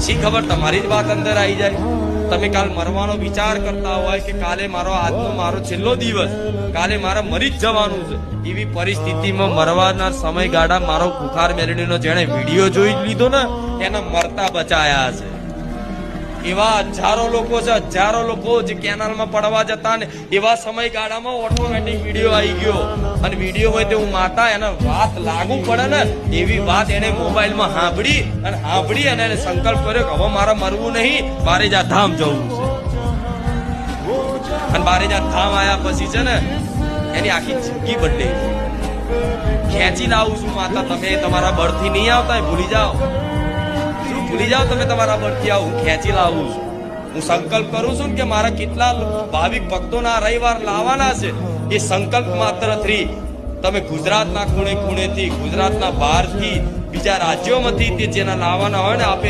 શી ખબર તમારી જ વાત અંદર આવી જાય. તમે કાલ મરવાનો વિચાર કરતા હોય કે કાલે આજનો મારો છેલ્લો દિવસ, કાલે મારે મરી જ જવાનું છે, એવી પરિસ્થિતિમાં મરવાના સમયગાળા મારો બુખાર મેલડીનો જેણે વિડીયો જોઈ લીધો ને એને મરતા બચાયા છે. એવા હજારો લોકો છે, હજારો લોકો જે કેનાલમાં પડવા જતા ને એવા સમયગાળામાં ઓટોમેટિક વિડીયો આવી ગયો, અને વિડીયો હોય તે હું માતા એને વાત લાગુ પડે ને એવી વાત એને મોબાઈલમાં સાંભળી અને એને સંકલ્પ કર્યો કે હવે મારે મરવું નહીં, બારેજા ધામ જવું છે. અને બારેજા ધામ આયા પછી છે ને એની આખી જિંદગી બદલી. ખેંચી લાવું છું માતા, તમે તમારા બળથી નહીં આવતા, ભૂલી જાઓ તમે તમારા બળથી આવું, હું ખેંચી લાવું છું. હું સંકલ્પ કરું છું કે મારા કેટલા ભાવિક ભક્તોના રવિવાર લાવવાના છે. એ સંકલ્પ માત્ર થી તમે ગુજરાતના ખૂણે ખૂણેથી, ગુજરાતના બહારથી, બીજા રાજ્યોમાંથી તે જેના લાવવાના હોય ને આપે